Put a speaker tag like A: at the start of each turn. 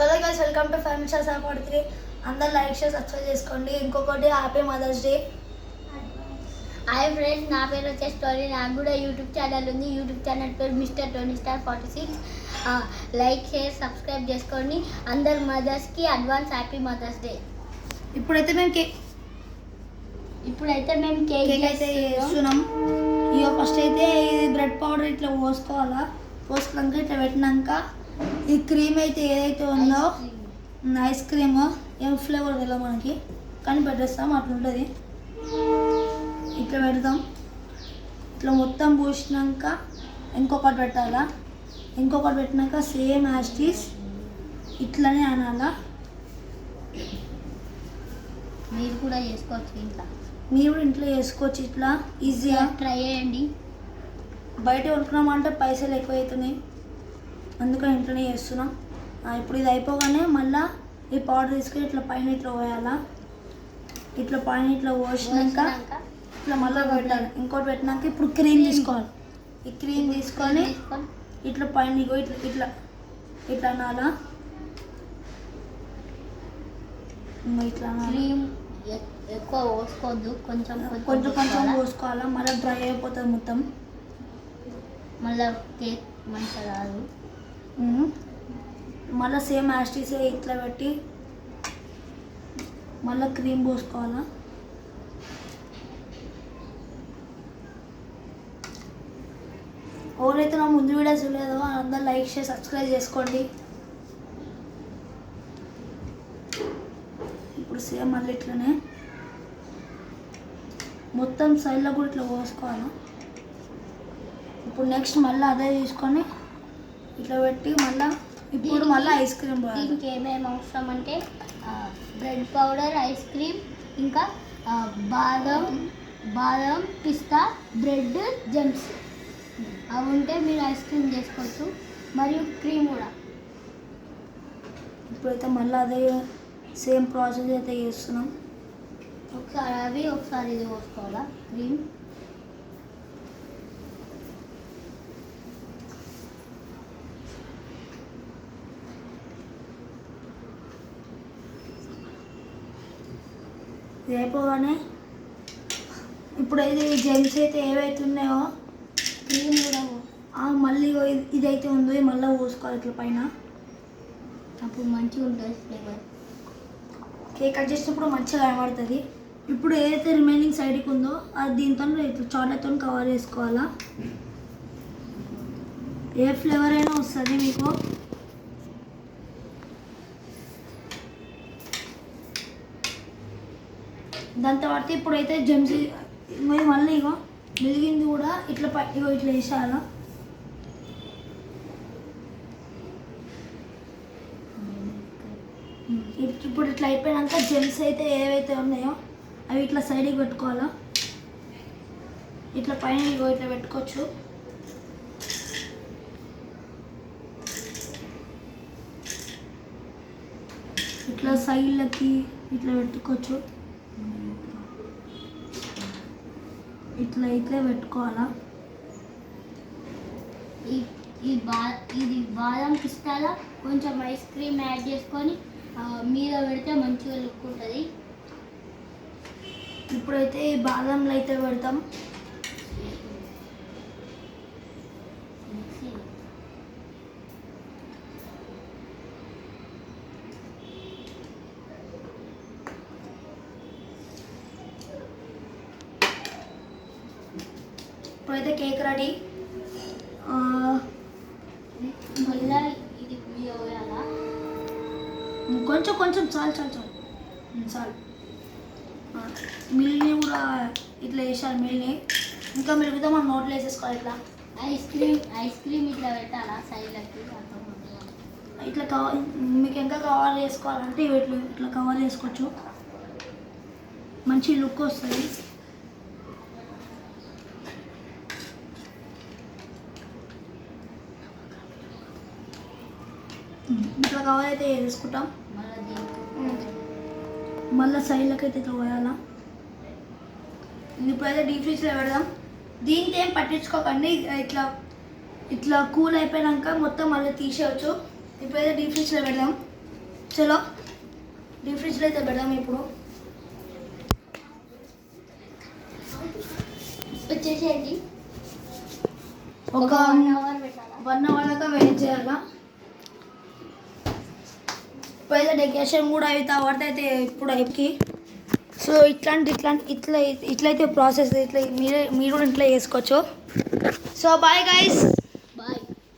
A: Hello guys, welcome to family star 743. అందరు like share subscribe చేసుకోండి. ఇంకొకటి happy Mother's Day.
B: Hi friends, నా పేరు వచ్చేసి స్టోరీ. నాకు కూడా యూట్యూబ్ ఛానల్ ఉంది. యూట్యూబ్ ఛానల్ పేరు mister Tony star 46. Like share subscribe చేసుకోండి. అందరు మదర్స్కి అడ్వాన్స్ హ్యాపీ మదర్స్ డే.
A: ఇప్పుడైతే మేము కేక్
B: అయితే
A: చేస్తున్నాం. ఇక ఫస్ట్ అయితే ఇది బ్రెడ్ పౌడర్ ఇట్లా పోసుకోవాలా. పోసుకున్నాక ఇట్లా పెట్టినాక ఈ క్రీమ్ అయితే ఏదైతే ఉందో ఐస్ క్రీమ్ ఏం ఫ్లేవర్ తెలియదు మనకి, కానీ పెట్టేస్తాం అట్లుంటుంది. ఇట్లా పెడతాం. ఇట్లా మొత్తం పూసినాక ఇంకొకటి పెట్టాలా. ఇంకొకటి పెట్టినాక సేమ్ యాస్టీస్ ఇట్లనే అనాలా.
B: మీరు కూడా చేసుకోవచ్చు ఇంట్లో.
A: మీరు కూడా ఇంట్లో చేసుకోవచ్చు. ఇట్లా ఈజీగా
B: ట్రై చేయండి.
A: బయట కొనుక్కున్నామంటే పైసలు ఎక్కువ అవుతున్నాయి, అందుకని ఇంట్లోనే చేస్తున్నాం. ఇప్పుడు ఇది అయిపోగానే మళ్ళీ ఈ పౌడర్ తీసుకొని ఇట్లా పైన ఇట్లా పోయాలా. ఇట్లా పైన ఇట్లా పోసినాక ఇట్లా మళ్ళీ పెట్టాలి. ఇంకోటి పెట్టినాక ఇప్పుడు క్రీమ్ తీసుకోవాలి. ఈ క్రీమ్ తీసుకొని ఇట్లా పైన ఇట్లా ఇట్లా ఇట్లా అనాలా. ఇట్లా
B: క్రీమ్ ఎక్కువ పోసుకోవద్దు, కొంచెం
A: కొంచెం పోసుకోవాలా. మళ్ళీ డ్రై అయిపోతుంది మొత్తం.
B: మళ్ళీ కేక్ మంచిగా రాదు.
A: మళ్ళీ సేమ్ యాస్టీస్ ఇట్లా పెట్టి మళ్ళీ క్రీమ్ పోసుకోవాలా. ఎవరైతే నా ముందు వీడియోస్ లేదో అందరూ లైక్ చేసి సబ్స్క్రైబ్ చేసుకోండి. ఇప్పుడు సేమ్ మళ్ళీ ఇట్లనే మొత్తం సైడ్లో కూడా ఇట్లా పోసుకోవాలి. ఇప్పుడు నెక్స్ట్ మళ్ళీ అదే తీసుకొని ఇట్లా పెట్టి ఇప్పుడు మళ్ళీ ఐస్ క్రీమ్ పోయాలి.
B: దీనికి ఏమేమి అవసరం అంటే బ్రెడ్ పౌడర్, ఐస్ క్రీమ్, ఇంకా బాదం పిస్తా, బ్రెడ్ జెమ్స్ అవి ఉంటే మీరు ఐస్ క్రీమ్ చేసుకోవచ్చు. మరియు క్రీమ్ కూడా.
A: ఇప్పుడైతే మళ్ళీ అదే సేమ్ ప్రాసెస్ అయితే చేస్తున్నాం.
B: ఒకసారి అవి ఒకసారి ఇది పోసుకోవాలా క్రీమ్.
A: ఇది అయిపోగానే ఇప్పుడైతే ఈ జెమ్స్ అయితే ఏవైతే ఉన్నాయో
B: క్రీమ్ కూడా
A: మళ్ళీ ఇదైతే ఉందో మళ్ళీ పోసుకోవాలి ఇట్లా పైన.
B: అప్పుడు మంచిగా ఉంటుంది ఫ్లేవర్.
A: కేక్ కట్ చేసినప్పుడు మంచిగా కనబడుతుంది. ఇప్పుడు ఏదైతే రిమైనింగ్ సైడ్కి ఉందో అది దీంతో ఇట్లా చాక్లెట్తో కవర్ చేసుకోవాలా. ఏ ఫ్లేవర్ అయినా వస్తుంది మీకు. దాని తర్వాత ఇప్పుడైతే జెమ్స్ మళ్ళీ మిగిలింది కూడా ఇట్లా ఇట్లా వేసేయాలా. ఇప్పుడు ఇట్లా అయిపోయాక జెమ్స్ అయితే ఏవైతే ఉన్నాయో అవి ఇట్లా సైడ్కి పెట్టుకోవాలా. ఇట్లా పైన ఇట్లా పెట్టుకోవచ్చు. ఇట్లా సైడ్లకి ఇట్లా పెట్టుకోవచ్చు. ఇట్లా అయితే పెట్టుకోవాలా.
B: ఇది బాదం పిస్తాలా కొంచెం ఐస్ క్రీమ్ యాడ్ చేసుకొని మీద పెడితే మంచిగా లుక్ ఉంటుంది.
A: ఇప్పుడైతే ఈ బాదంలో అయితే పెడతాం. ఇప్పుడైతే కేక్ రెడీ.
B: మళ్ళీ ఇది వేయాలా.
A: కొంచెం చాలు మిల్ని కూడా ఇట్లా వేసాలి. మిల్ని ఇంకా మిలిగితే మనం నోట్లో వేసేసుకోవాలి. ఇట్లా
B: ఐస్ క్రీమ్ ఇట్లా పెట్టాలా సైడ్లకి.
A: ఇట్లా మీకు ఇంకా కవర్ చేసుకోవాలంటే ఇట్లా కవర్ చేసుకోవచ్చు. మంచి లుక్ వస్తుంది. ఇట్లా కవర్ అయితే వేసుకుంటాం. మళ్ళీ సైడ్లకి అయితే ఇట్లా పోయాలా. ఇప్పుడైతే డీప్ ఫ్రిడ్జ్లో పెడదాం. దీంతో ఏం పట్టించుకోకండి. ఇట్లా కూల్ అయిపోయాక మొత్తం మళ్ళీ తీసేయచ్చు. ఇప్పుడైతే డీప్ ఫ్రిడ్జ్లో పెడదాం. చలో డీప్ ఫ్రిడ్జ్లో అయితే పెడదాం ఇప్పుడు.
B: వచ్చేసేయండి.
A: ఒక
B: 1 అవర్ పెట్టాలా?
A: 1 అవర్ దాకా వెయిట్ చేయాలా. ఇప్పుడైతే డెకరేషన్ కూడా అయితే పడితే అయితే ఇప్పుడు అయిపోయి. సో ఇట్లయితే ప్రాసెస్ ఇట్లా మీరు కూడా ఇంట్లో చేసుకోవచ్చు. So bye guys.